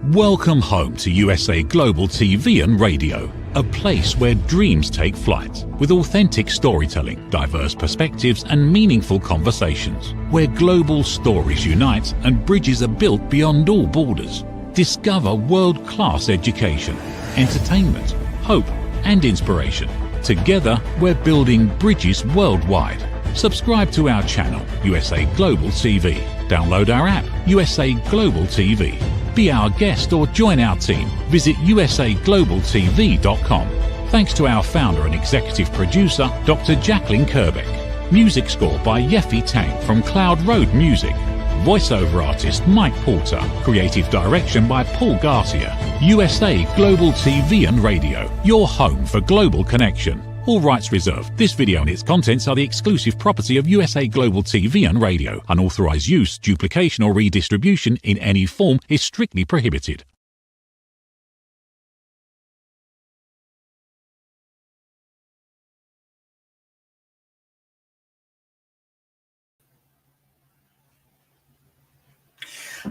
Welcome home to USA Global TV and Radio, a place where dreams take flight, with authentic storytelling, diverse perspectives and meaningful conversations, where global stories unite and bridges are built beyond all borders. Discover world-class education, entertainment, hope and inspiration. Together, we're building bridges worldwide. Subscribe to our channel, USA Global TV. Download our app, USA Global TV. Be our guest or join our team. Visit usaglobaltv.com. Thanks to our founder and executive producer, Dr. Jacqueline Kerbeck. Music score by Yeffy Tang from Cloud Road Music. Voiceover artist Mike Porter. Creative direction by Paul Garcia. USA Global TV and Radio, your home for global connection. All rights reserved. This video and its contents are the exclusive property of USA Global TV and Radio. Unauthorized use, duplication or redistribution in any form is strictly prohibited.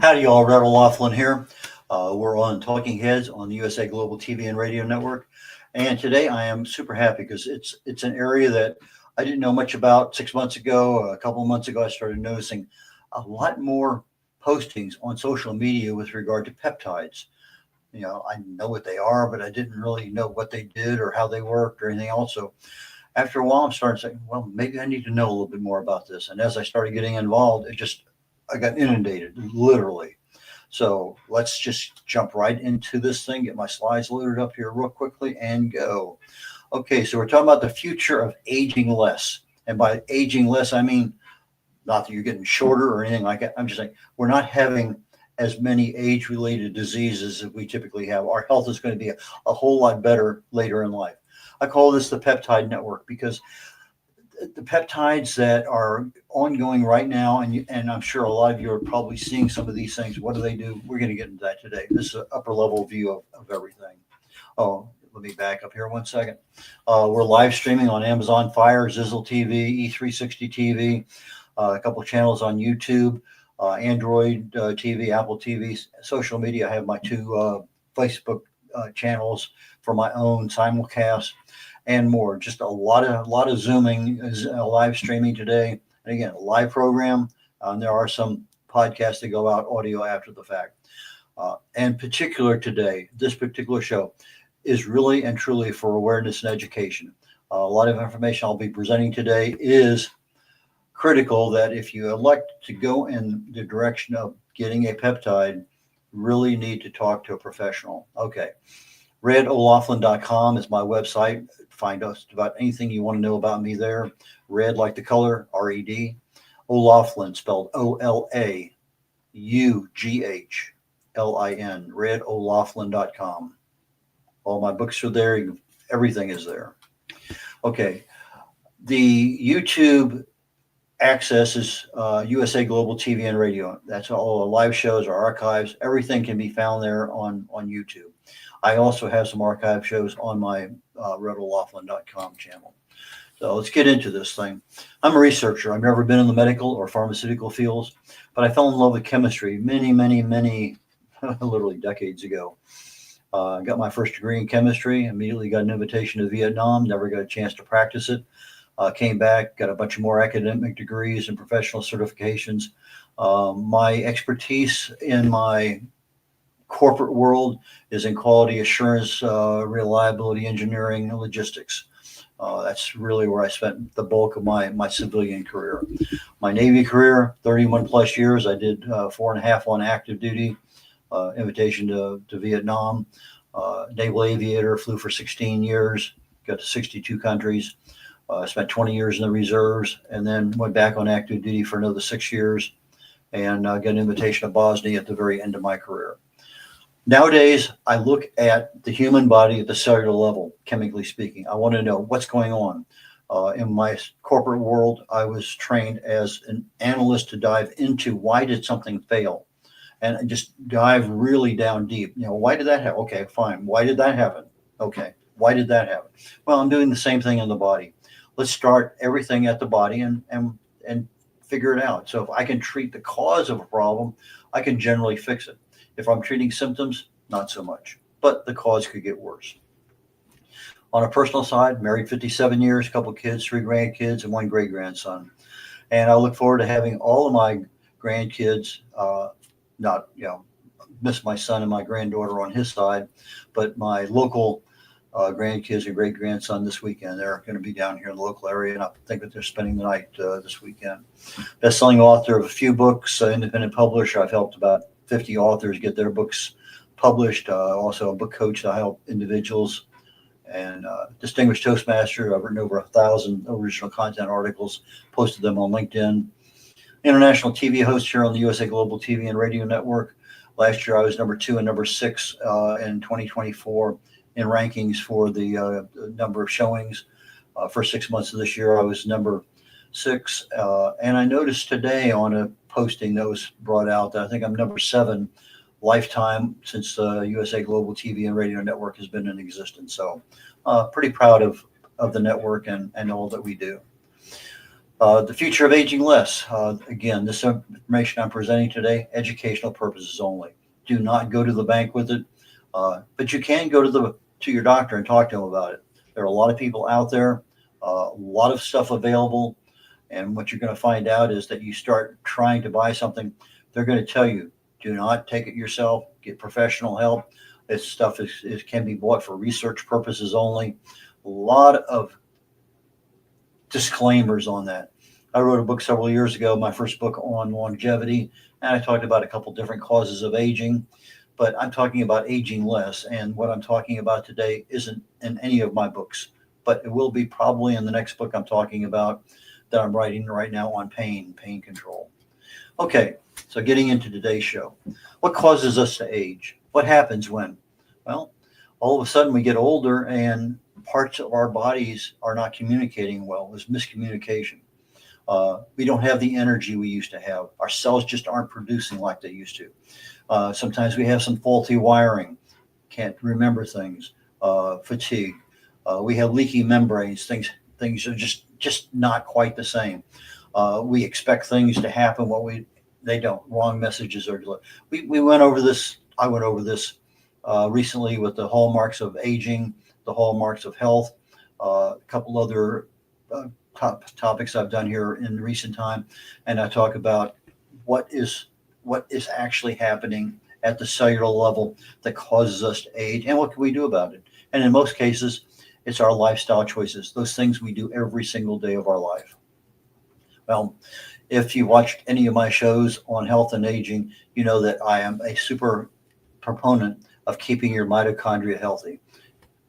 Howdy y'all, red.olaughlin here. We're on Talking Heads on the USA Global TV and Radio Network. And today I am super happy because it's an area that I didn't know much about 6 months ago. A couple of months ago, I started noticing a lot more postings on social media with regard to peptides. You know, I know what they are, but I didn't really know what they did or how they worked or anything else. So after a while, I'm starting saying, well, maybe I need to know a little bit more about this. And as I started getting involved, I got inundated, literally. So let's just jump right into this thing, get my slides loaded up here real quickly and go. Okay, so we're talking about the future of aging less. And by aging less, I mean, not that you're getting shorter or anything like that. I'm just saying we're not having as many age-related diseases as we typically have. Our health is going to be a whole lot better later in life. I call this the peptide network because the peptides that are ongoing right now, and I'm sure a lot of you are probably seeing some of these things. What do they do? We're going to get into that today. This is an upper level view of everything. Oh, let me back up here one second. We're live streaming on Amazon Fire, Zizzle TV, E360 TV, a couple of channels on YouTube, Android TV, Apple TV, social media. I have my two Facebook channels for my own simulcast and more. Just a lot of Zooming, live streaming today. And again, a live program. There are some podcasts that go out audio after the fact. And particular today, this particular show is really and truly for awareness and education. A lot of information I'll be presenting today is critical that if you elect to go in the direction of getting a peptide, really need to talk to a professional. Okay. red.olaughlin.com is my website. Find out about anything you want to know about me there. Red like the color, R-E-D. O'Laughlin, spelled O-L-A-U-G-H-L-I-N, red.olaughlin.com. All my books are there. Everything is there. Okay. The YouTube access is USA Global TV and Radio. That's all the live shows, our archives. Everything can be found there on YouTube. I also have some archive shows on my red.olaughlin.com channel. So let's get into this thing. I'm a researcher. I've never been in the medical or pharmaceutical fields, but I fell in love with chemistry many, literally decades ago. I got my first degree in chemistry, immediately got an invitation to Vietnam, never got a chance to practice it. Came back, got a bunch of more academic degrees and professional certifications. My expertise in my corporate world is in quality assurance, reliability engineering, and logistics. That's really where I spent the bulk of my civilian career. My Navy career, 31 plus years. I did 4.5 on active duty, invitation to Vietnam, naval aviator, flew for 16 years, got to 62 countries, spent 20 years in the reserves, and then went back on active duty for another 6 years, and got an invitation to Bosnia at the very end of my career. Nowadays, I look at the human body at the cellular level, chemically speaking. I want to know what's going on. In my corporate world, I was trained as an analyst to dive into why did something fail, and just dive really down deep. You know, why did that happen? Okay, fine. Why did that happen? Okay, why did that happen? Well, I'm doing the same thing in the body. Let's start everything at the body and figure it out. So if I can treat the cause of a problem, I can generally fix it. If I'm treating symptoms, not so much, but the cause could get worse. On a personal side, married 57 years, a couple of kids, 3 grandkids, and 1 great grandson. And I look forward to having all of my grandkids, not, miss my son and my granddaughter on his side, but my local grandkids and great grandson this weekend. They're going to be down here in the local area, and I think that they're spending the night this weekend. Best-selling author of a few books, independent publisher. I've helped about 50 authors get their books published. Also a book coach to help individuals, and distinguished Toastmaster. I've written over 1,000 original content articles, posted them on LinkedIn. International TV host here on the USA Global TV and Radio Network. Last year I was number 2 and number 6 in 2024 in rankings for the number of showings. For 6 months of this year I was number 6. And I noticed today on a posting that was brought out that I think I'm number 7 lifetime since USA Global TV and Radio Network has been in existence. So pretty proud of the network and all that we do. The future of aging less. Again, this information I'm presenting today, educational purposes only. Do not go to the bank with it, but you can go to your doctor and talk to him about it. There are a lot of people out there, a lot of stuff available, and what you're going to find out is that you start trying to buy something, they're going to tell you, do not take it yourself, get professional help. This stuff can be bought for research purposes only. A lot of disclaimers on that. I wrote a book several years ago, my first book on longevity, and I talked about a couple different causes of aging, but I'm talking about aging less. And what I'm talking about today isn't in any of my books, but it will be probably in the next book I'm talking about that I'm writing right now on pain control. Okay, so getting into today's show. What causes us to age? What happens when? Well, all of a sudden we get older and parts of our bodies are not communicating well. There's miscommunication. We don't have the energy we used to have. Our cells just aren't producing like they used to. Sometimes we have some faulty wiring, can't remember things, fatigue. We have leaky membranes. Things are just not quite the same. We expect things to happen they don't. Wrong messages are delivered. We went over this. I went over this recently with the hallmarks of aging, the hallmarks of health, a couple other topics I've done here in recent time, and I talk about what is actually happening at the cellular level that causes us to age, and what can we do about it. And in most cases, it's our lifestyle choices, those things we do every single day of our life. Well, if you watched any of my shows on health and aging, you know that I am a super proponent of keeping your mitochondria healthy.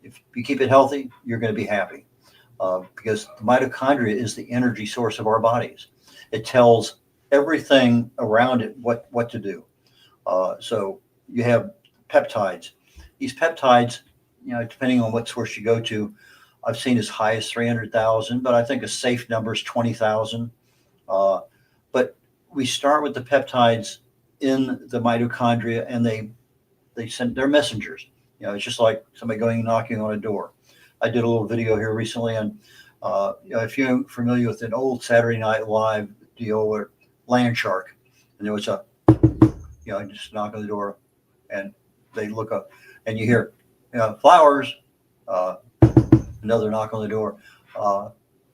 If you keep it healthy, you're going to be happy. Because the mitochondria is the energy source of our bodies. It tells everything around it what to do. So you have peptides. These peptides, depending on what source you go to, I've seen as high as 300,000, but I think a safe number is 20,000. But we start with the peptides in the mitochondria, and they send their messengers. It's just like somebody going knocking on a door. I did a little video here recently, and if you're familiar with an old Saturday Night Live deal where Land Shark, and there was just knock on the door, and they look up, and you hear, flowers, another knock on the door,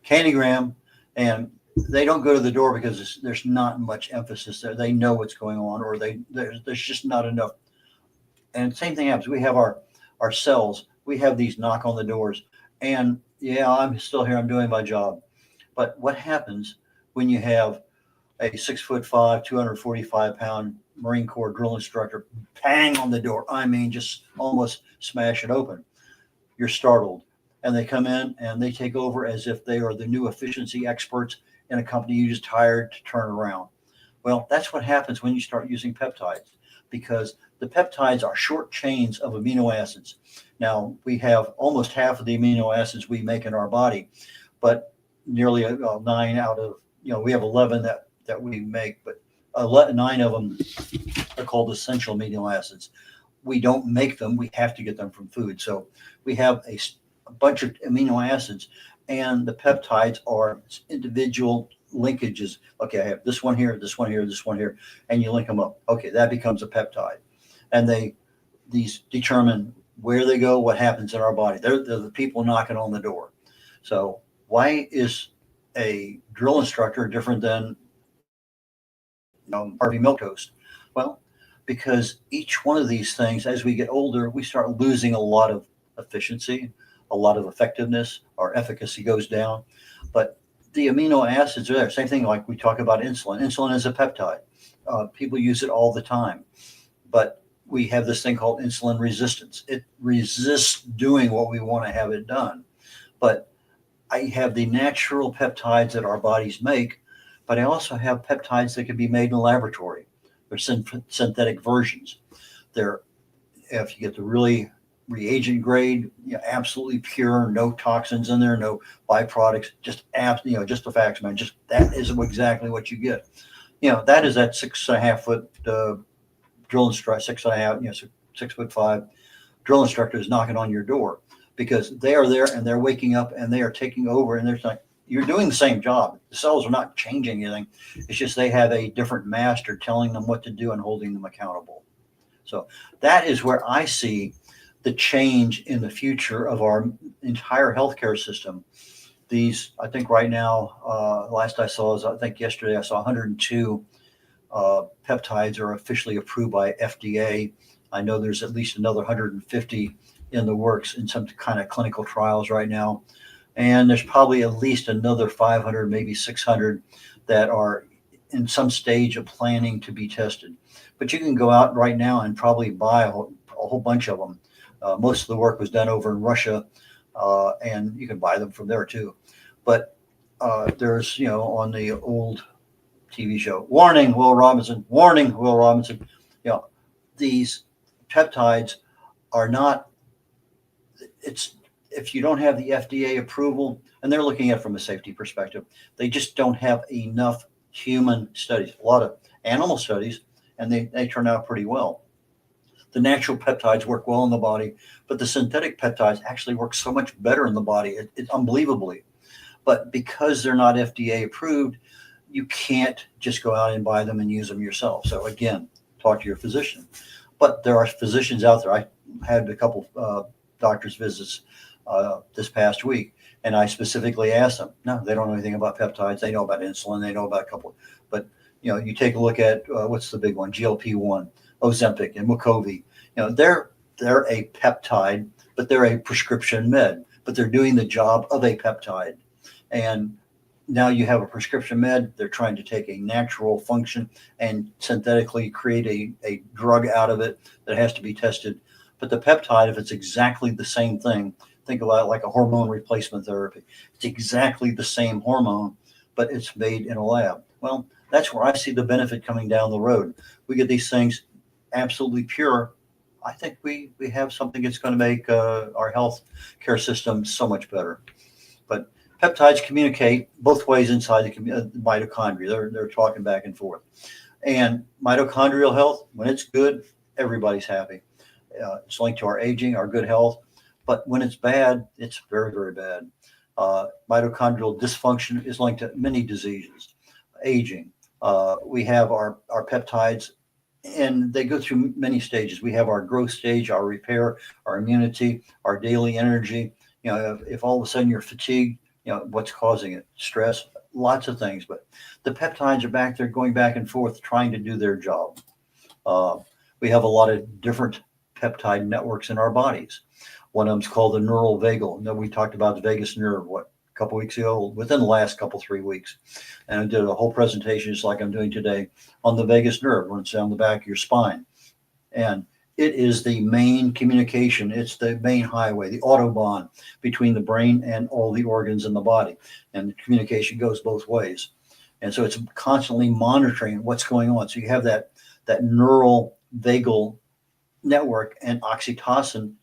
Candygram, and they don't go to the door because there's not much emphasis there. They know what's going on, or there's just not enough. And same thing happens. We have our cells. We have these knock on the doors, and I'm still here. I'm doing my job. But what happens when you have a 6'5", 245-pound Marine Corps drill instructor bang on the door? I mean, just almost smash it open. You're startled, and they come in and they take over as if they are the new efficiency experts in a company you just hired to turn around. Well, that's what happens when you start using peptides, because the peptides are short chains of amino acids. Now, we have almost half of the amino acids we make in our body, but nearly 9 out of, we have 11 that we make, but 9 of them are called essential amino acids. We don't make them. We have to get them from food. So we have a bunch of amino acids, and the peptides are individual linkages. Okay, I have this one here, this one here, this one here, and you link them up. Okay, that becomes a peptide. and these determine where they go, what happens in our body. They're the people knocking on the door. So why is a drill instructor different than Harvey Milktoast? Well, because each one of these things, as we get older, we start losing a lot of efficiency, a lot of effectiveness. Our efficacy goes down. But the amino acids are there. Same thing like we talk about insulin. Insulin is a peptide. People use it all the time. But we have this thing called insulin resistance. It resists doing what we want to have it done. But I have the natural peptides that our bodies make, but I also have peptides that can be made in a laboratory. They're synthetic versions. They're, if you get the really reagent grade, absolutely pure, no toxins in there, no byproducts, just just the facts, man. Just that is exactly what you get. That is that 6.5 foot drill instructor, 6.5, 6'5" drill instructor is knocking on your door, because they are there and they're waking up and they are taking over, and they're like, you're doing the same job. The cells are not changing anything. It's just they have a different master telling them what to do and holding them accountable. So that is where I see the change in the future of our entire healthcare system. These, I think right now, last I saw is, I think yesterday I saw 102 peptides are officially approved by FDA. I know there's at least another 150 in the works in some kind of clinical trials right now. And there's probably at least another 500, maybe 600 that are in some stage of planning to be tested. But you can go out right now and probably buy a whole bunch of them. Most of the work was done over in Russia, and you can buy them from there too. But there's, on the old TV show, warning, Will Robinson, warning, Will Robinson. These peptides are not, if you don't have the FDA approval, and they're looking at it from a safety perspective, they just don't have enough human studies, a lot of animal studies, and they turn out pretty well. The natural peptides work well in the body, but the synthetic peptides actually work so much better in the body. It's unbelievably. But because they're not FDA approved, you can't just go out and buy them and use them yourself. So again, talk to your physician. But there are physicians out there. I had a couple doctor's visits this past week, and I specifically asked them. No, they don't know anything about peptides. They know about insulin. They know about a couple. But you take a look at what's the big one? GLP-1, Ozempic, and Wegovy. They're a peptide, but they're a prescription med. But they're doing the job of a peptide. And now you have a prescription med. They're trying to take a natural function and synthetically create a drug out of it that has to be tested. But the peptide, if it's exactly the same thing, think about it like a hormone replacement therapy. It's exactly the same hormone, but it's made in a lab. Well, that's where I see the benefit coming down the road. We get these things absolutely pure. I think we have something that's going to make our health care system so much better. But peptides communicate both ways inside the mitochondria. They're talking back and forth. And mitochondrial health, when it's good, everybody's happy. It's linked to our aging, our good health. But when it's bad, it's very, very bad. Mitochondrial dysfunction is linked to many diseases. Aging. We have our peptides, and they go through many stages. We have our growth stage, our repair, our immunity, our daily energy. If all of a sudden you're fatigued, what's causing it? Stress, lots of things. But the peptides are back there going back and forth trying to do their job. We have a lot of different peptide networks in our bodies. One of them's called the neural vagal. We talked about the vagus nerve, a couple weeks ago, within the last 3 weeks. And I did a whole presentation, just like I'm doing today, on the vagus nerve, when it's down the back of your spine. And it is the main communication. It's the main highway, the Autobahn between the brain and all the organs in the body. And the communication goes both ways. And so it's constantly monitoring what's going on. So you have that neural vagal network, and oxytocin,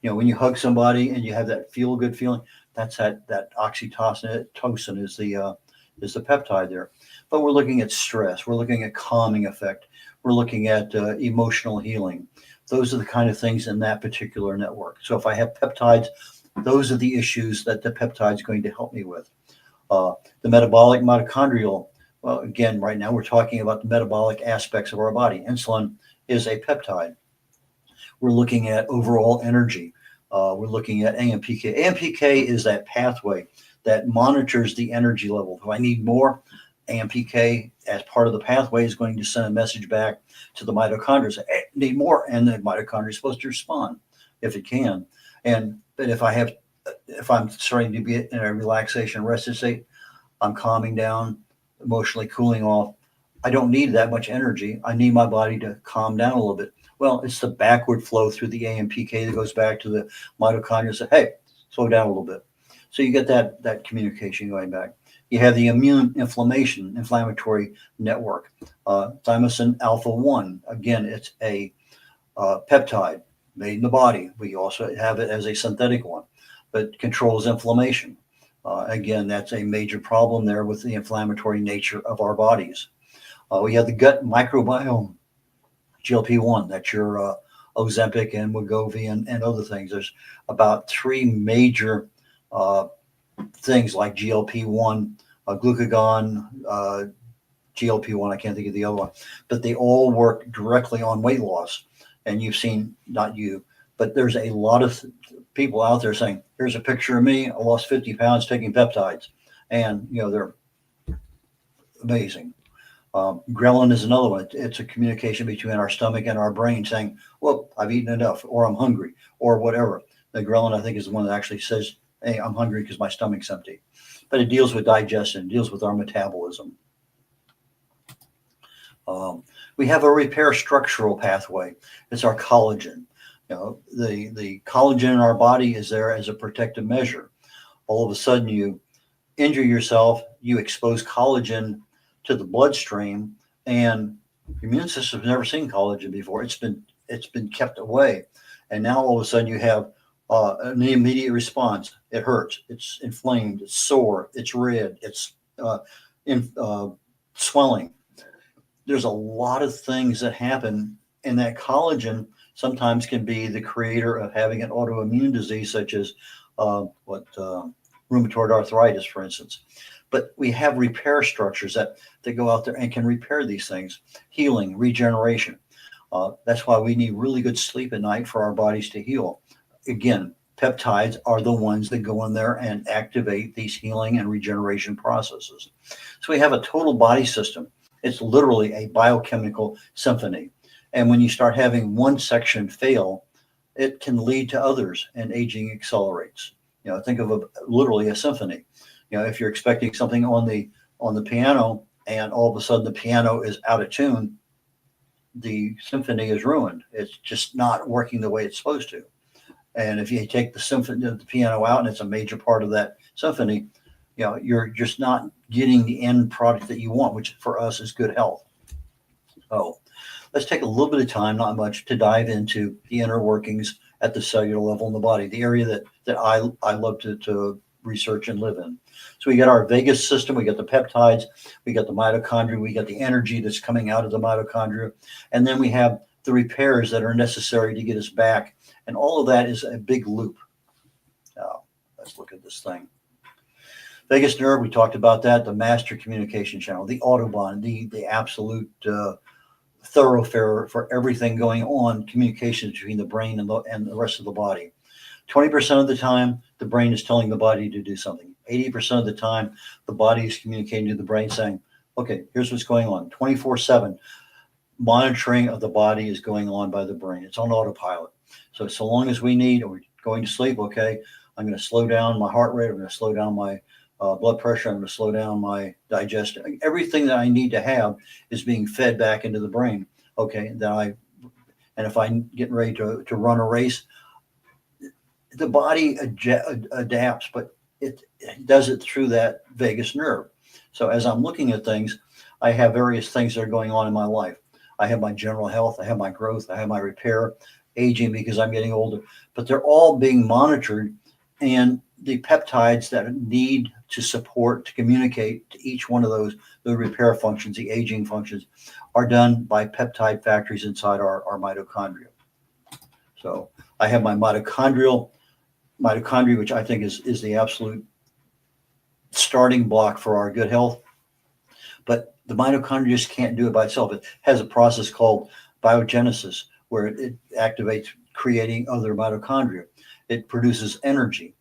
when you hug somebody and you have that feel good feeling, that's that oxytocin is the peptide there. But we're looking at stress. We're looking at calming effect. We're looking at emotional healing. Those are the kind of things in that particular network. So if I have peptides, those are the issues that the peptide is going to help me with. The metabolic mitochondrial Well, again, right now we're talking about the metabolic aspects of our body. Insulin is a peptide. We're looking at overall energy. We're looking at AMPK. AMPK is that pathway that monitors the energy level. If I need more, AMPK, as part of the pathway, is going to send a message back to the mitochondria, say, hey, need more, and the mitochondria is supposed to respond if it can. But if I'm starting to be in a relaxation rested state, I'm calming down, emotionally cooling off. I don't need that much energy. I need my body to calm down a little bit. Well, it's the backward flow through the AMPK that goes back to the mitochondria and say, hey, slow down a little bit. So you get that communication going back. You have the inflammatory network. Thymosin alpha 1, again, it's a peptide made in the body. We also have it as a synthetic one, but controls inflammation. Again, that's a major problem there with the inflammatory nature of our bodies. We have the gut microbiome, GLP-1, that's your Ozempic and Wegovy and other things. There's about 3 major things like GLP-1, glucagon, GLP-1, I can't think of the other one, but they all work directly on weight loss. And you've seen, not you, but there's a lot of people out there saying, here's a picture of me, I lost 50 pounds taking peptides. And, they're amazing. Ghrelin is another one. It's a communication between our stomach and our brain saying, well, I've eaten enough, or I'm hungry, or whatever. The ghrelin, I think, is the one that actually says, hey, I'm hungry because my stomach's empty. But it deals with digestion, deals with our metabolism. We have a repair structural pathway. It's our collagen. The collagen in our body is there as a protective measure. All of a sudden you injure yourself, you expose collagen to the bloodstream, and the immune system's never seen collagen before. It's been kept away. And now all of a sudden you have an immediate response. It hurts, it's inflamed, it's sore, it's red, it's swelling. There's a lot of things that happen, and that collagen sometimes can be the creator of having an autoimmune disease, such as rheumatoid arthritis, for instance. But we have repair structures that go out there and can repair these things. Healing, regeneration. That's why we need really good sleep at night for our bodies to heal. Again, peptides are the ones that go in there and activate these healing and regeneration processes. So we have a total body system. It's literally a biochemical symphony. And when you start having one section fail, it can lead to others, and aging accelerates. Think of literally a symphony. If you're expecting something on the piano and all of a sudden the piano is out of tune, the symphony is ruined. It's just not working the way it's supposed to. And if you take the piano out and it's a major part of that symphony, you're just not getting the end product that you want, which for us is good health. So let's take a little bit of time, not much, to dive into the inner workings at the cellular level in the body, the area that I love to research and live in. So we got our vagus system, we got the peptides, we got the mitochondria, we got the energy that's coming out of the mitochondria, and then we have the repairs that are necessary to get us back. And all of that is a big loop. Now, let's look at this thing. Vagus nerve, we talked about that, the master communication channel, the Autobahn, the absolute thoroughfare for everything going on, communication between the brain and the rest of the body. 20% of the time, the brain is telling the body to do something. 80% of the time, the body is communicating to the brain saying, okay, here's what's going on. 24/7 monitoring of the body is going on by the brain. It's on autopilot. So long as we need, or we're going to sleep, okay, I'm going to slow down my heart rate. I'm going to slow down my blood pressure. I'm going to slow down my digestion. Everything that I need to have is being fed back into the brain. Okay, and if I'm getting ready to run a race, the body adapts, but it does it through that vagus nerve. So as I'm looking at things, I have various things that are going on in my life. I have my general health, I have my growth, I have my repair, aging because I'm getting older, but they're all being monitored, and the peptides that need to communicate to each one of those, the repair functions, the aging functions, are done by peptide factories inside our mitochondria. So I have my mitochondria, which I think is the absolute starting block for our good health. But the mitochondria just can't do it by itself. It has a process called biogenesis where it activates creating other mitochondria. It produces energy.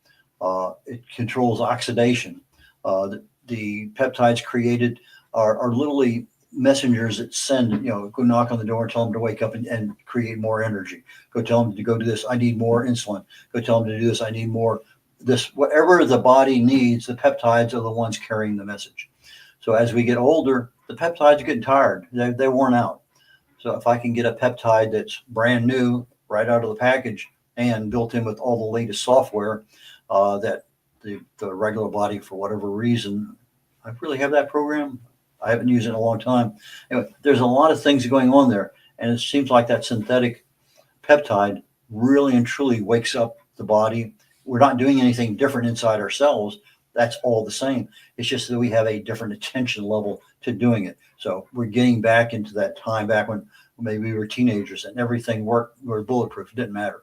It controls oxidation. The peptides created are literally messengers that send, go knock on the door and tell them to wake up and create more energy. Go tell them to go do this. I need more insulin. Go tell them to do this. I need more this. Whatever the body needs, the peptides are the ones carrying the message. So as we get older, the peptides are getting tired. They're worn out. So if I can get a peptide that's brand new right out of the package and built in with all the latest software that the regular body, for whatever reason, I really have that program. I haven't used it in a long time. Anyway, there's a lot of things going on there. And it seems like that synthetic peptide really and truly wakes up the body. We're not doing anything different inside ourselves. That's all the same. It's just that we have a different attention level to doing it. So we're getting back into that time back when maybe we were teenagers and everything worked. We were bulletproof. It didn't matter.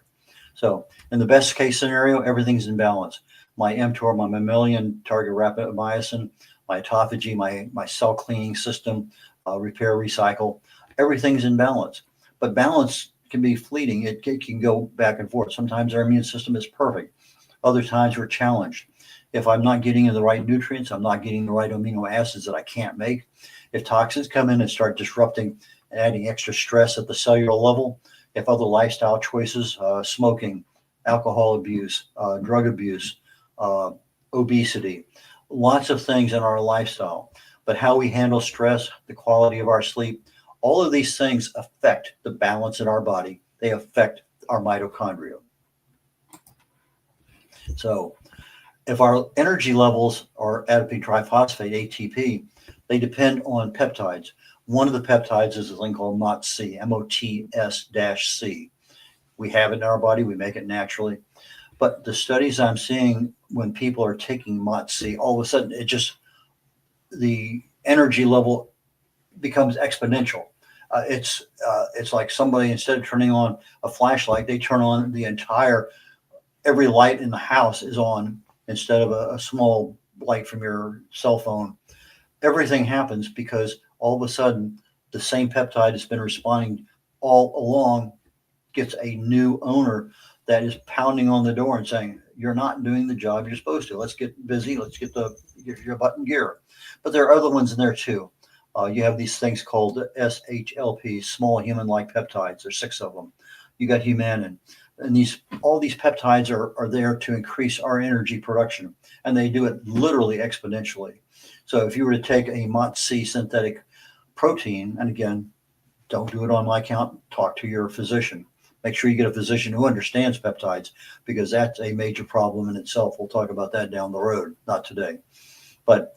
So in the best case scenario, everything's in balance. My mTOR, my mammalian target rapamycin, my autophagy, my cell cleaning system, repair, recycle, everything's in balance. But balance can be fleeting. It can go back and forth. Sometimes our immune system is perfect. Other times we're challenged. If I'm not getting in the right nutrients, I'm not getting the right amino acids that I can't make. If toxins come in and start disrupting and adding extra stress at the cellular level, if other lifestyle choices, smoking, alcohol abuse, drug abuse, obesity, lots of things in our lifestyle, but how we handle stress, the quality of our sleep, all of these things affect the balance in our body. They affect our mitochondria. So if our energy levels are adipose triphosphate, ATP, they depend on peptides. One of the peptides is a thing called MOTS-C, MOTS-C. We have it in our body. We make it naturally. But the studies I'm seeing when people are taking MOTS-C, all of a sudden, the energy level becomes exponential. It's like somebody, instead of turning on a flashlight, they turn on every light in the house is on instead of a small light from your cell phone. Everything happens because all of a sudden the same peptide has been responding all along, gets a new owner that is pounding on the door and saying, you're not doing the job you're supposed to. Let's get busy. Let's get your butt in gear. But there are other ones in there too. You have these things called SHLP, small human-like peptides. There's 6 of them. You got humanin. And all these peptides are there to increase our energy production. And they do it literally exponentially. So if you were to take a MOTS-C synthetic protein, and again, don't do it on my account, talk to your physician. Make sure you get a physician who understands peptides, because that's a major problem in itself. We'll talk about that down the road, not today. But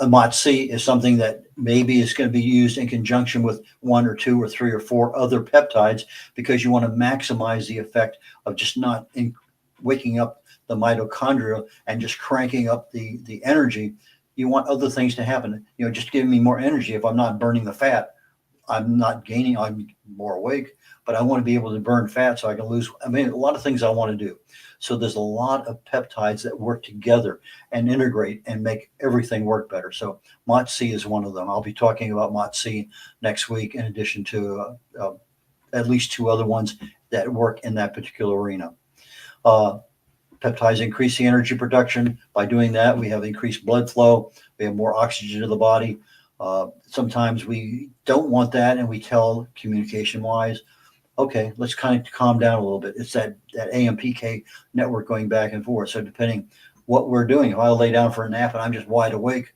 a MOTS-C is something that maybe is going to be used in conjunction with 1 or 2 or 3 or 4 other peptides, because you want to maximize the effect of just not waking up the mitochondria and just cranking up the energy. You want other things to happen. Just giving me more energy. If I'm not burning the fat, I'm not gaining, I'm more awake, but I want to be able to burn fat so I can lose. A lot of things I want to do. So there's a lot of peptides that work together and integrate and make everything work better. So MOTS-C is one of them. I'll be talking about MOTS-C next week, in addition to at least 2 other ones that work in that particular arena. Peptides increase the energy production. By doing that, we have increased blood flow. We have more oxygen to the body. Sometimes we don't want that, and we tell communication-wise, okay, let's kind of calm down a little bit. It's that AMPK network going back and forth. So depending what we're doing, if I lay down for a nap and I'm just wide awake,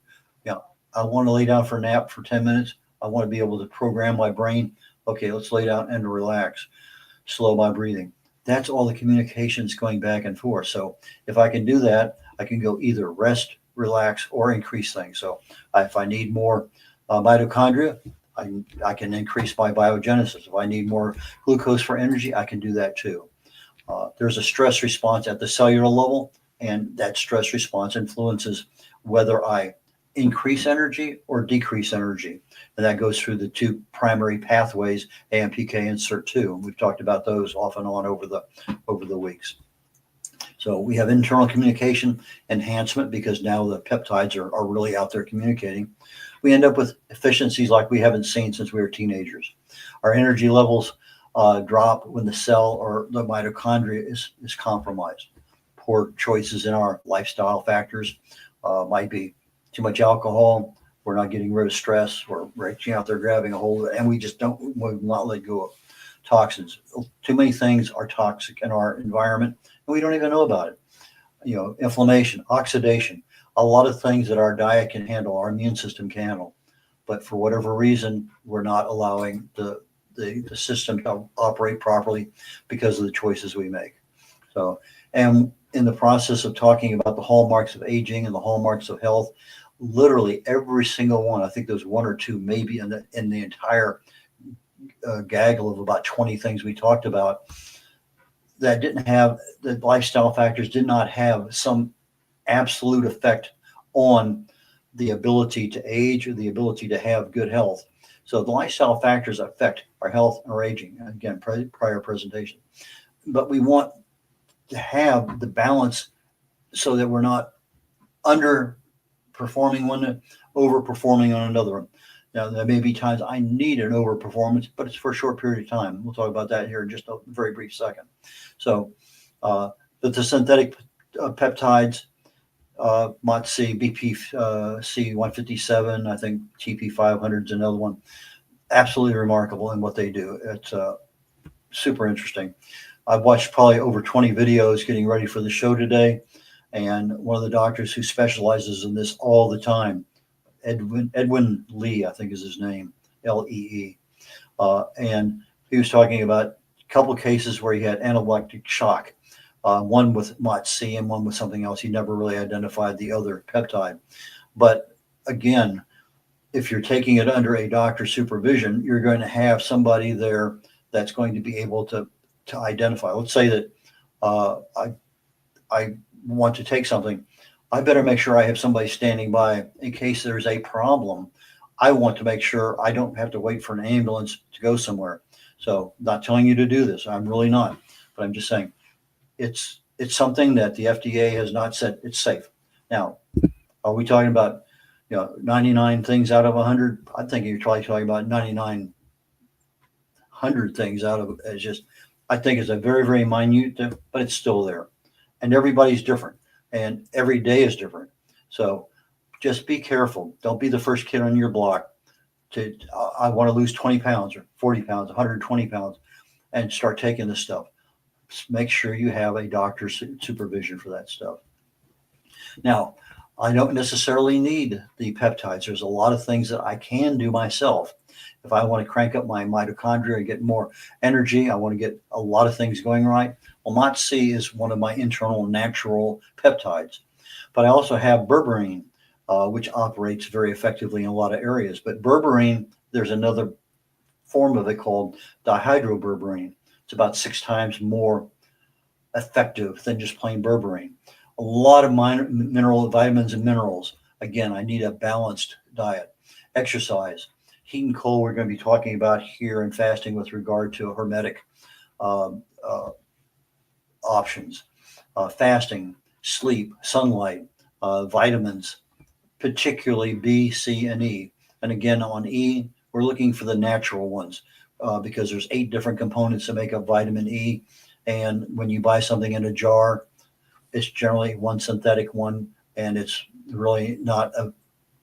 I want to lay down for a nap for 10 minutes. I want to be able to program my brain. Okay, let's lay down and relax, slow my breathing. That's all the communications going back and forth. So if I can do that, I can go either rest, relax, or increase things. So if I need more mitochondria, I can increase my biogenesis. If I need more glucose for energy, I can do that too. There's a stress response at the cellular level, and that stress response influences whether I increase energy or decrease energy. And that goes through the 2 primary pathways, AMPK and SIRT2. We've talked about those off and on over the weeks. So we have internal communication enhancement, because now the peptides are really out there communicating. we end up with efficiencies like we haven't seen since we were teenagers. Our energy levels drop when the cell or the mitochondria is compromised. Poor choices in our lifestyle factors might be too much alcohol. We're not getting rid of stress. We're reaching out there, grabbing a hold of it, and we will not let go of toxins. Too many things are toxic in our environment, and we don't even know about it. Inflammation, oxidation, a lot of things that our diet can handle, our immune system can handle. But for whatever reason, we're not allowing the system to operate properly because of the choices we make. So, and in the process of talking about the hallmarks of aging and the hallmarks of health, literally every single one, I think there's one or two maybe in the entire gaggle of about 20 things we talked about, that didn't have, the lifestyle factors did not have some absolute effect on the ability to age or the ability to have good health. So the lifestyle factors affect our health and our aging. Again, prior presentation. But we want to have the balance so that we're not underperforming one, overperforming on another one. Now, there may be times I need an overperformance, but it's for a short period of time. We'll talk about that here in just a very brief second. So, but the synthetic peptides, MOTS-c, BPC 157, I think TP 500 is another one. Absolutely remarkable in what they do. It's super interesting. I've watched probably over 20 videos getting ready for the show today. And one of the doctors who specializes in this all the time, Edwin Lee, I think is his name, Lee. And he was talking about a couple of cases where he had anaphylactic shock, one with MOTS-c and one with something else. He never really identified the other peptide. But again, if you're taking it under a doctor's supervision, you're going to have somebody there that's going to be able to identify. Let's say that I want to take something. I better make sure I have somebody standing by in case there's a problem. I want to make sure I don't have to wait for an ambulance to go somewhere. So not telling you to do this. I'm really not. But I'm just saying it's something that the FDA has not said it's safe. Now, are we talking about 99 things out of 100? I think you're probably talking about 9,900 things out of it's just, I think it's a very, very minute, but it's still there. And everybody's different. And every day is different. So just be careful. Don't be the first kid on your block to, I want to lose 20 pounds or 40 pounds, 120 pounds, and start taking this stuff. Just make sure you have a doctor's supervision for that stuff. Now, I don't necessarily need the peptides. There's a lot of things that I can do myself. If I want to crank up my mitochondria and get more energy, I want to get a lot of things going right. Well, MOTS-c is one of my internal natural peptides. But I also have berberine, which operates very effectively in a lot of areas. But berberine, there's another form of it called dihydroberberine. It's about 6 times more effective than just plain berberine. A lot of vitamins and minerals. Again, I need a balanced diet. Exercise. Heat and cold, we're going to be talking about here, and fasting with regard to hermetic options. Fasting, sleep, sunlight, vitamins, particularly B, C, and E. And again, on E, we're looking for the natural ones because there's 8 different components that make up vitamin E. And when you buy something in a jar, it's generally one synthetic one, and it's really not a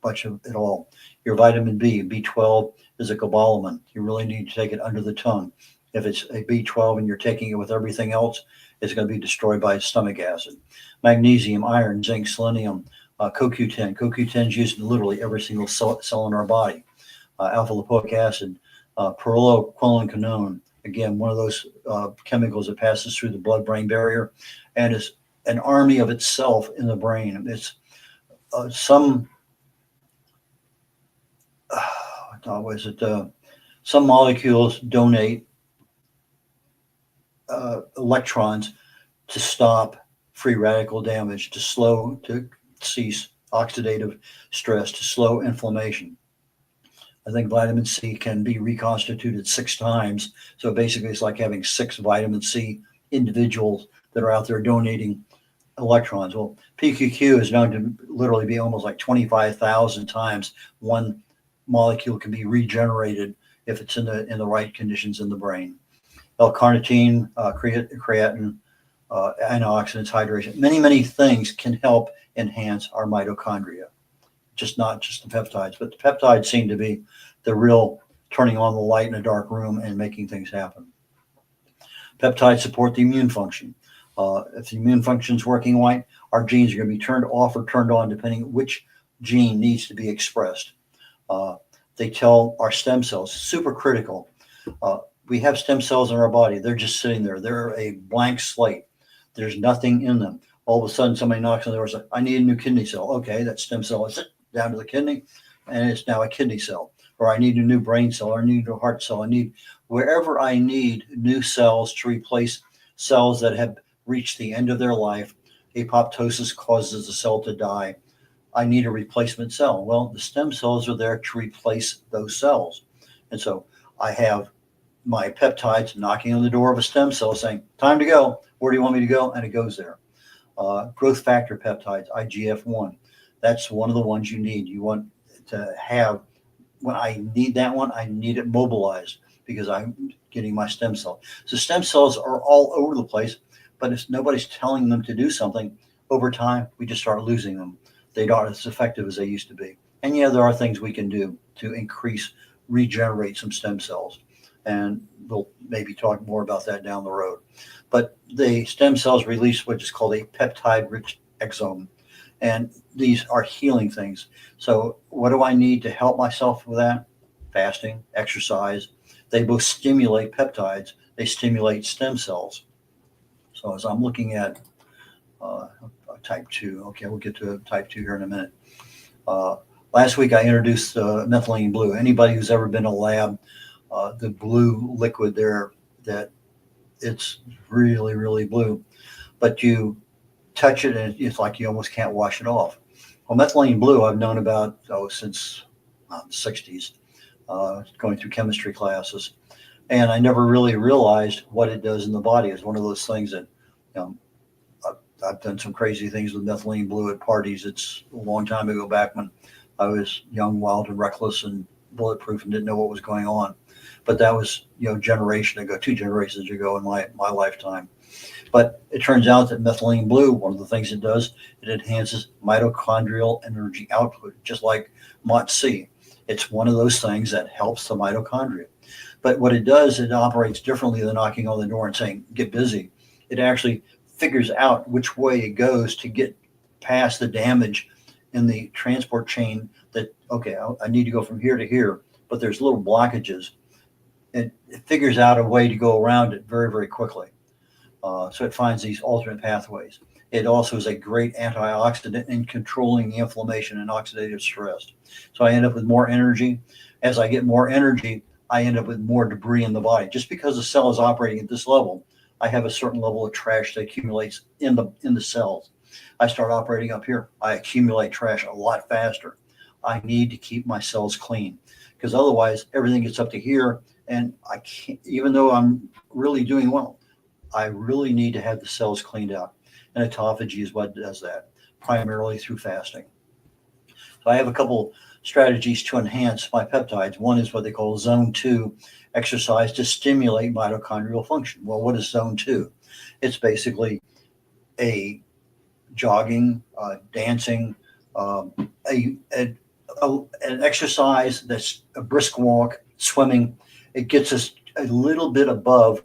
much of it all. Your vitamin B, B12 is a cobalamin. You really need to take it under the tongue. If it's a B12 and you're taking it with everything else, it's going to be destroyed by stomach acid. Magnesium, iron, zinc, selenium, CoQ10. CoQ10 is used in literally every single cell in our body. Alpha lipoic acid, pyrroloquinoline, again, one of those chemicals that passes through the blood-brain barrier and is an army of itself in the brain. It's some molecules donate electrons to stop free radical damage, to cease oxidative stress, to slow inflammation. I think vitamin C can be reconstituted 6 times. So basically it's like having 6 vitamin C individuals that are out there donating electrons. Well, PQQ is known to literally be almost like 25,000 times 1 molecule can be regenerated if it's in the right conditions in the brain. L-carnitine, creatine, antioxidants, hydration, many things can help enhance our mitochondria. Not just the peptides, but the peptides seem to be the real turning on the light in a dark room and making things happen. Peptides support the immune function. If the immune function is working right, our genes are going to be turned off or turned on depending which gene needs to be expressed. They tell our stem cells, super critical. We have stem cells in our body. They're just sitting there. They're a blank slate. There's nothing in them. All of a sudden, somebody knocks on the door and says, I need a new kidney cell. Okay, that stem cell is down to the kidney, and it's now a kidney cell. Or I need a new brain cell, or I need a heart cell. Wherever I need new cells to replace cells that have reached the end of their life. Apoptosis causes the cell to die. I need a replacement cell. Well, the stem cells are there to replace those cells. And so I have my peptides knocking on the door of a stem cell saying, time to go. Where do you want me to go? And it goes there. Growth factor peptides, IGF-1. That's one of the ones you need. You want to have, when I need that one, I need it mobilized because I'm getting my stem cell. So stem cells are all over the place, but if nobody's telling them to do something, over time, we just start losing them. They aren't as effective as they used to be. And yeah, there are things we can do to regenerate some stem cells. And we'll maybe talk more about that down the road. But the stem cells release what is called a peptide-rich exome. And these are healing things. So what do I need to help myself with that? Fasting, exercise. They both stimulate peptides. They stimulate stem cells. So as I'm looking at type 2, okay, we'll get to type 2 here in a minute. Last week I introduced methylene blue. Anybody who's ever been in a lab, the blue liquid there, that it's really, really blue. But you touch it and it's like you almost can't wash it off. Well, methylene blue I've known about since the 60s, going through chemistry classes. And I never really realized what it does in the body. It's one of those things that, I've done some crazy things with methylene blue at parties. It's a long time ago, back when I was young, wild, and reckless and bulletproof and didn't know what was going on. But that was, 2 generations ago in my lifetime. But it turns out that methylene blue, one of the things it does, it enhances mitochondrial energy output, just like MOTS-C. It's one of those things that helps the mitochondria. But what it does, it operates differently than knocking on the door and saying, get busy. It actually figures out which way it goes to get past the damage in the transport chain that, okay, I need to go from here to here, but there's little blockages. It figures out a way to go around it very, very quickly. So it finds these alternate pathways. It also is a great antioxidant in controlling the inflammation and oxidative stress. So I end up with more energy. As I get more energy, I end up with more debris in the body. Just because the cell is operating at this level, I have a certain level of trash that accumulates in the cells. I start operating up here. I accumulate trash a lot faster. I need to keep my cells clean because otherwise everything gets up to here and I can't, even though I'm really doing well, I really need to have the cells cleaned out. And autophagy is what does that, primarily through fasting. So I have a couple strategies to enhance my peptides. One is what they call zone 2 exercise to stimulate mitochondrial function. Well, what is zone 2? It's basically a jogging, dancing, an exercise that's a brisk walk, swimming. It gets us a little bit above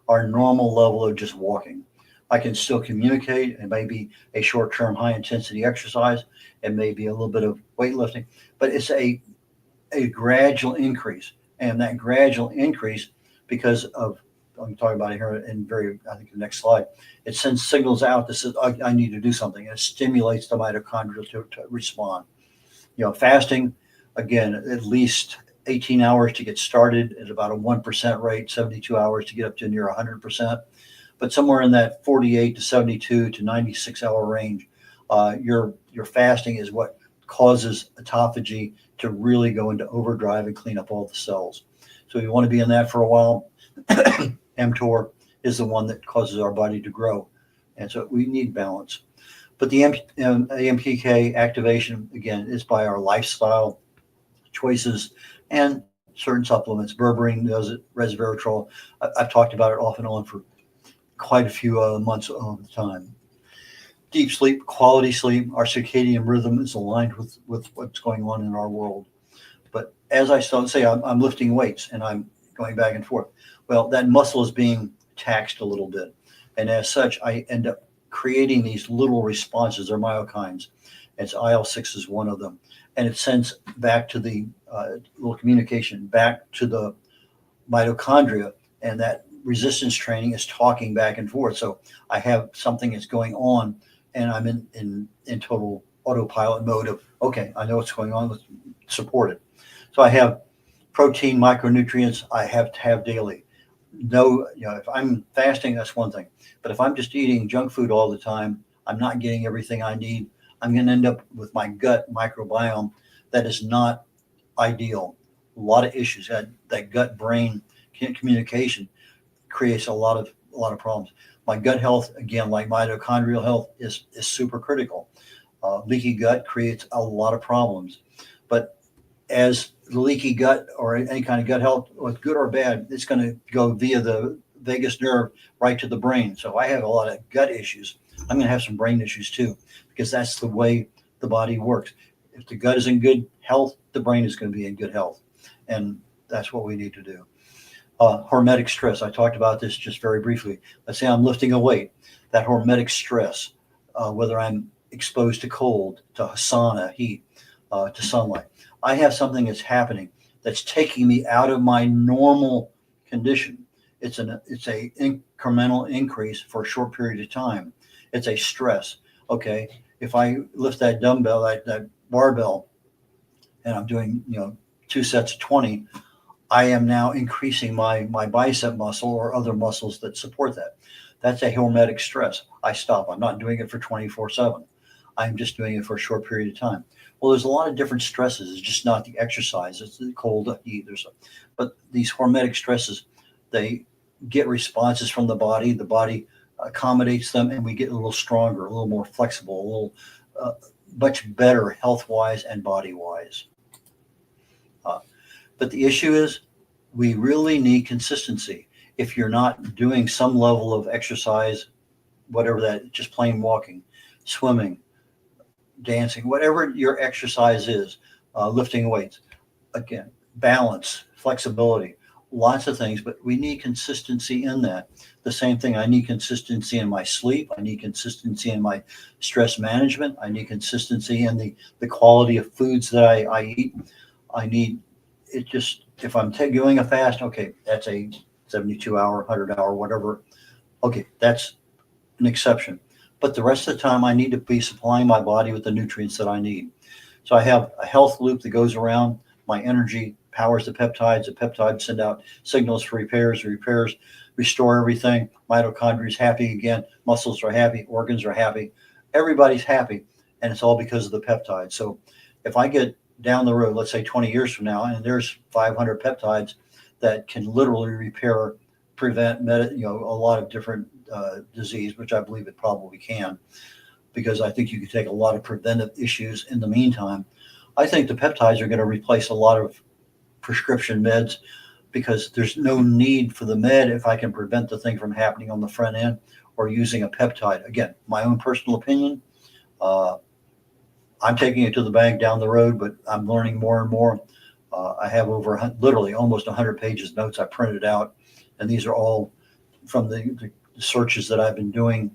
our normal level of just walking. I can still communicate. It may be a short-term high-intensity exercise. It may be a little bit of weightlifting, but it's a gradual increase. And that gradual increase, because of, I'm talking about it here in I think the next slide, it sends signals out that says, I need to do something. And it stimulates the mitochondria to respond. Fasting, again, at least 18 hours to get started at about a 1% rate, 72 hours to get up to near 100%. But somewhere in that 48 to 72 to 96 hour range, your fasting is what causes autophagy to really go into overdrive and clean up all the cells. So you want to be in that for a while. mTOR is the one that causes our body to grow. And so we need balance. But the AMPK activation, again, is by our lifestyle choices and certain supplements. Berberine does it, resveratrol. I've talked about it off and on for quite a few months of the time. Deep sleep, quality sleep, our circadian rhythm is aligned with what's going on in our world. But as I say, I'm lifting weights and I'm going back and forth. Well, that muscle is being taxed a little bit. And as such, I end up creating these little responses. They're myokines. It's IL-6 is one of them. And it sends back to the little communication, back to the mitochondria. And that resistance training is talking back and forth. So I have something that's going on and I'm in total autopilot mode of, okay, I know what's going on, let's support it. So I have protein, micronutrients I have to have daily. No, if I'm fasting, that's one thing. But if I'm just eating junk food all the time, I'm not getting everything I need. I'm going to end up with my gut microbiome that is not ideal. A lot of issues. That gut-brain communication creates a lot of problems. My gut health, again, like mitochondrial health, is super critical. Leaky gut creates a lot of problems. But as the leaky gut or any kind of gut health, whether good or bad, it's going to go via the vagus nerve right to the brain. So if I have a lot of gut issues, I'm going to have some brain issues too, because that's the way the body works. If the gut is in good health, the brain is going to be in good health. And that's what we need to do. Hormetic stress. I talked about this just very briefly. Let's say I'm lifting a weight. That hormetic stress, whether I'm exposed to cold, to sauna, heat, to sunlight, I have something that's happening that's taking me out of my normal condition. It's a incremental increase for a short period of time. It's a stress. Okay, if I lift that dumbbell, that barbell, and I'm doing 2 sets of 20, I am now increasing my bicep muscle or other muscles that support that. That's a hormetic stress. I stop. I'm not doing it for 24/7. I'm just doing it for a short period of time. Well, there's a lot of different stresses. It's just not the exercise. It's the cold, the heat. But these hormetic stresses, they get responses from the body. The body accommodates them, and we get a little stronger, a little more flexible, a little much better health-wise and body-wise. But the issue is we really need consistency. If you're not doing some level of exercise, whatever that, just plain walking, swimming, dancing, whatever your exercise is, lifting weights, again, balance, flexibility, lots of things, but we need consistency in that. The same thing, I need consistency in my sleep. I need consistency in my stress management. I need consistency in the quality of foods that I eat. I need it just, if I'm doing a fast, okay, that's a 72-hour, 100-hour, whatever. Okay, that's an exception. But the rest of the time, I need to be supplying my body with the nutrients that I need. So I have a health loop that goes around. My energy powers the peptides. The peptides send out signals for repairs. The repairs restore everything. Mitochondria is happy again. Muscles are happy. Organs are happy. Everybody's happy. And it's all because of the peptides. So if I get down the road, let's say 20 years from now, and there's 500 peptides that can literally repair, prevent, a lot of different disease, which I believe it probably can, because I think you can take a lot of preventive issues in the meantime. I think the peptides are going to replace a lot of prescription meds, because there's no need for the med if I can prevent the thing from happening on the front end or using a peptide. Again, my own personal opinion. I'm taking it to the bank down the road, but I'm learning more and more. I have literally almost 100 pages of notes I printed out, and these are all from the searches that I've been doing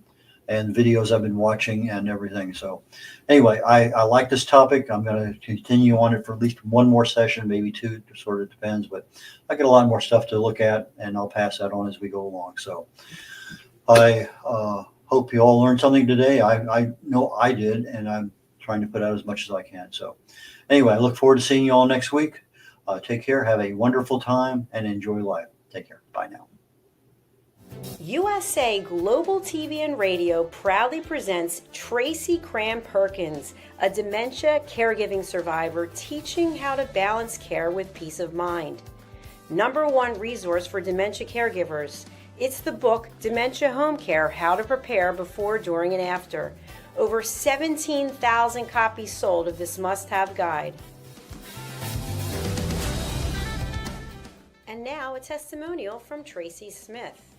and videos I've been watching and everything. So anyway, I like this topic. I'm going to continue on it for at least one more session, maybe two, it sort of depends, but I got a lot more stuff to look at, and I'll pass that on as we go along. So I hope you all learned something today. I know I did, and I'm trying to put out as much as I can. So anyway, I look forward to seeing you all next week. Take care. Have a wonderful time and enjoy life. Take care. Bye now. USA Global TV and Radio proudly presents Tracy Cram Perkins, a dementia caregiving survivor teaching how to balance care with peace of mind. #1 resource for dementia caregivers. It's the book Dementia Home Care: How to Prepare Before, During, and After. Over 17,000 copies sold of this must-have guide. And now a testimonial from Tracy Smith.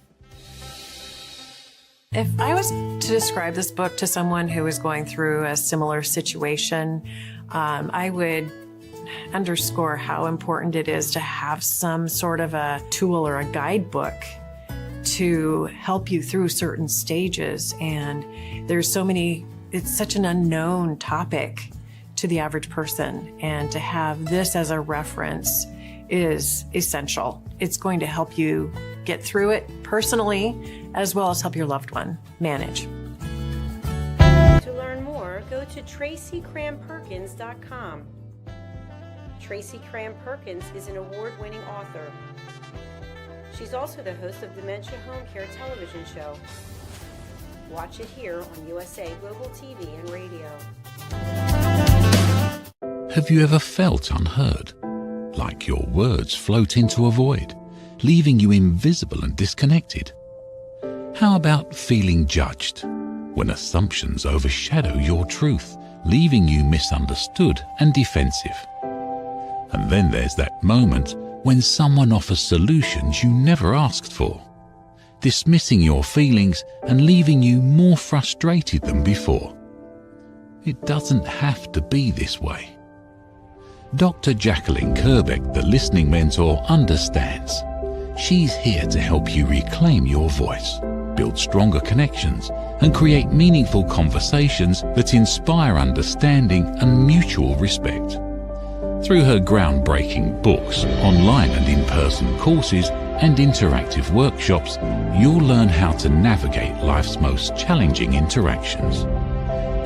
If I was to describe this book to someone who is going through a similar situation, I would underscore how important it is to have some sort of a tool or a guidebook to help you through certain stages. And there's so many, it's such an unknown topic to the average person. And to have this as a reference is essential. It's going to help you get through it personally, as well as help your loved one manage. To learn more, go to TracyCramPerkins.com. Tracy Cram Perkins is an award-winning author. She's also the host of Dementia Home Care television show. Watch it here on USA Global TV and Radio. Have you ever felt unheard? Like your words float into a void, leaving you invisible and disconnected? How about feeling judged, when assumptions overshadow your truth, leaving you misunderstood and defensive? And then there's that moment when someone offers solutions you never asked for, dismissing your feelings and leaving you more frustrated than before. It doesn't have to be this way. Dr. Jacqueline Kerbeck, the listening mentor, understands. She's here to help you reclaim your voice, build stronger connections, and create meaningful conversations that inspire understanding and mutual respect. Through her groundbreaking books, online and in-person courses, and interactive workshops, you'll learn how to navigate life's most challenging interactions.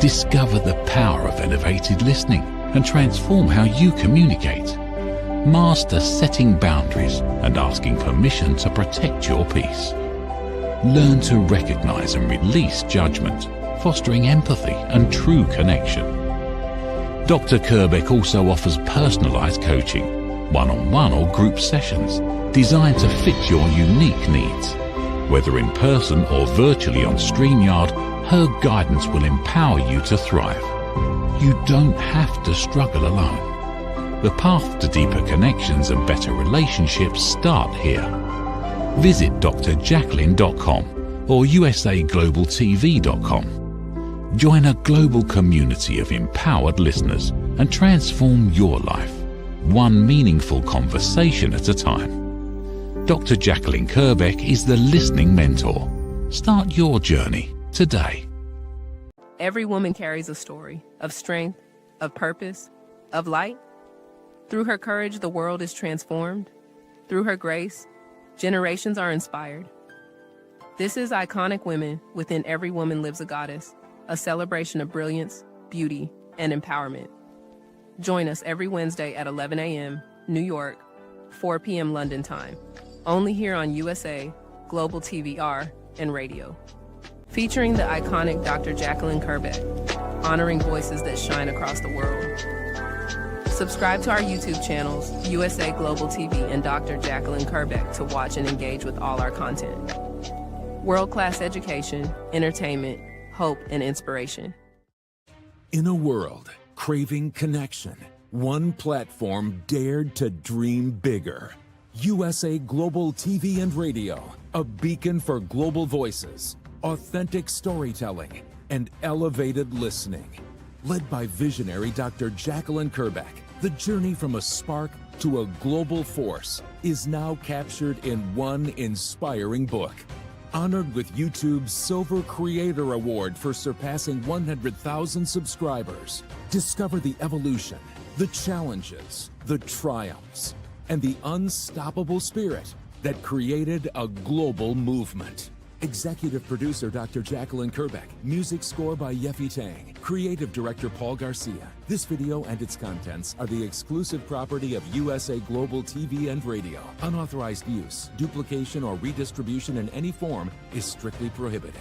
Discover the power of elevated listening and transform how you communicate. Master setting boundaries and asking permission to protect your peace. Learn to recognize and release judgment, fostering empathy and true connection. Dr. Kerbeck also offers personalized coaching, one-on-one or group sessions, designed to fit your unique needs. Whether in person or virtually on StreamYard, her guidance will empower you to thrive. You don't have to struggle alone. The path to deeper connections and better relationships start here. Visit drjacqueline.com or usaglobaltv.com. Join a global community of empowered listeners and transform your life, one meaningful conversation at a time. Dr. Jacqueline Kerbeck is the listening mentor. Start your journey today. Every woman carries a story of strength, of purpose, of light. Through her courage, the world is transformed. Through her grace, generations are inspired. This is Iconic Women. Within Every Woman Lives a Goddess, a celebration of brilliance, beauty, and empowerment. Join us every Wednesday at 11 a.m. New York, 4 p.m. London time, only here on USA, Global TVR, and Radio. Featuring the iconic Dr. Jacqueline Kerbeck, honoring voices that shine across the world. Subscribe to our YouTube channels, USA Global TV and Dr. Jacqueline Kerbeck, to watch and engage with all our content. World-class education, entertainment, hope, and inspiration. In a world craving connection, one platform dared to dream bigger. USA Global TV and Radio, a beacon for global voices, authentic storytelling, and elevated listening. Led by visionary Dr. Jacqueline Kerbeck, the journey from a spark to a global force is now captured in one inspiring book. Honored with YouTube's Silver Creator Award for surpassing 100,000 subscribers. Discover the evolution, the challenges, the triumphs, and the unstoppable spirit that created a global movement. Executive producer Dr. Jacqueline Kerbeck. Music score by Yeffy Tang. Creative director Paul Garcia. This video and its contents are the exclusive property of USA Global TV and Radio. Unauthorized use, duplication, or redistribution in any form is strictly prohibited.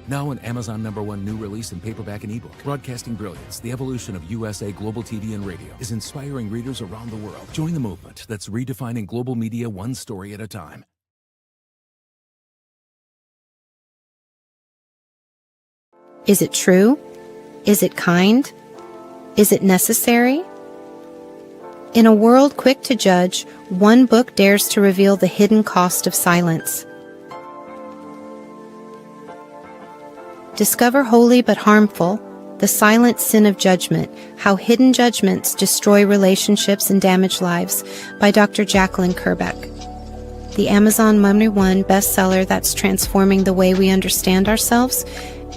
Now an Amazon #1 new release in paperback and ebook. Broadcasting Brilliance, the evolution of USA Global TV and Radio, is inspiring readers around the world. Join the movement that's redefining global media one story at a time. Is it true? Is it kind? Is it necessary? In a world quick to judge, one book dares to reveal the hidden cost of silence. Discover Holy but Harmful, The Silent Sin of Judgment, How Hidden Judgments Destroy Relationships and Damage Lives by Dr. Jacqueline Kerbeck. The Amazon #1 bestseller that's transforming the way we understand ourselves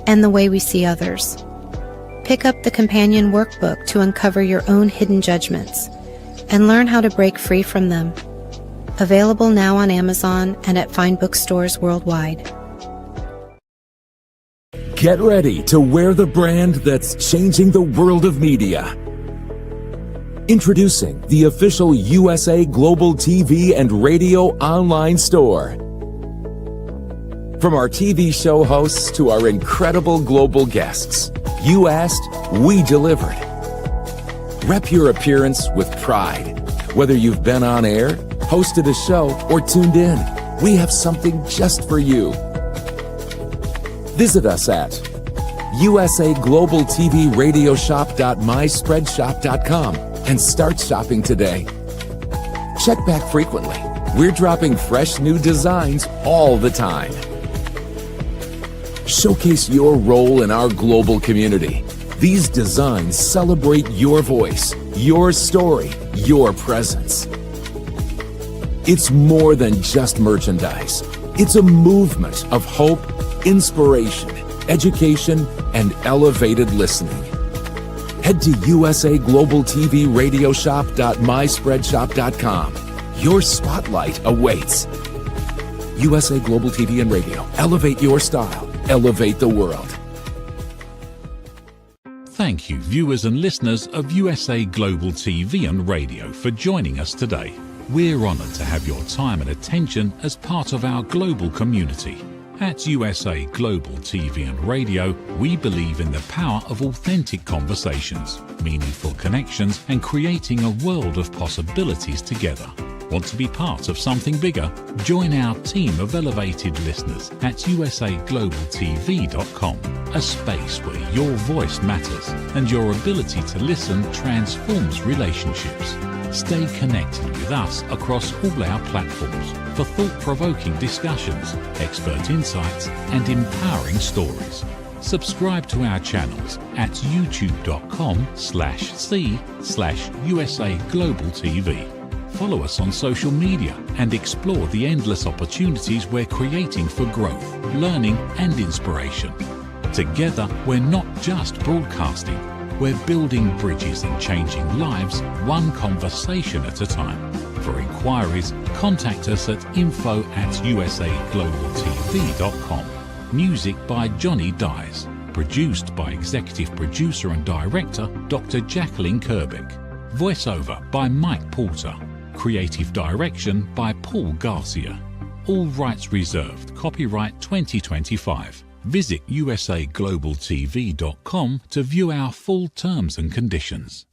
and the way we see others. Pick up the companion workbook to uncover your own hidden judgments and learn how to break free from them. Available now on Amazon and at fine bookstores worldwide. Get ready to wear the brand that's changing the world of media. Introducing the official USA Global TV and Radio online store. From our TV show hosts to our incredible global guests, you asked, we delivered. Rep your appearance with pride. Whether you've been on air, hosted a show, or tuned in, we have something just for you. Visit us at usaglobaltvradioshoп.myspreadshop.com and start shopping today. Check back frequently. We're dropping fresh new designs all the time. Showcase your role in our global community. These designs celebrate your voice, your story, your presence. It's more than just merchandise. It's a movement of hope, inspiration, education, and elevated listening. Head to usaglobaltvradioshoп.myspreadshop.com. Your spotlight awaits. USA Global TV and Radio. Elevate your style. Elevate the world. Thank you, viewers and listeners of USA Global TV and Radio, for joining us today. We're honoured to have your time and attention as part of our global community. At USA Global TV and Radio, we believe in the power of authentic conversations, meaningful connections, and creating a world of possibilities together. Want to be part of something bigger? Join our team of elevated listeners at usaglobaltv.com, a space where your voice matters and your ability to listen transforms relationships. Stay connected with us across all our platforms for thought-provoking discussions, expert insights, and empowering stories. Subscribe to our channels at youtube.com/c/usaglobaltv. Follow us on social media and explore the endless opportunities we're creating for growth, learning, and inspiration. Together, we're not just broadcasting. We're building bridges and changing lives one conversation at a time. For inquiries, contact us at info@usaglobaltv.com. Music by Johnny Dyes. Produced by Executive Producer and Director Dr. Jacqueline Kerbeck. Voiceover by Mike Porter. Creative Direction by Paul Garcia. All rights reserved. Copyright 2025. Visit usaglobaltv.com to view our full terms and conditions.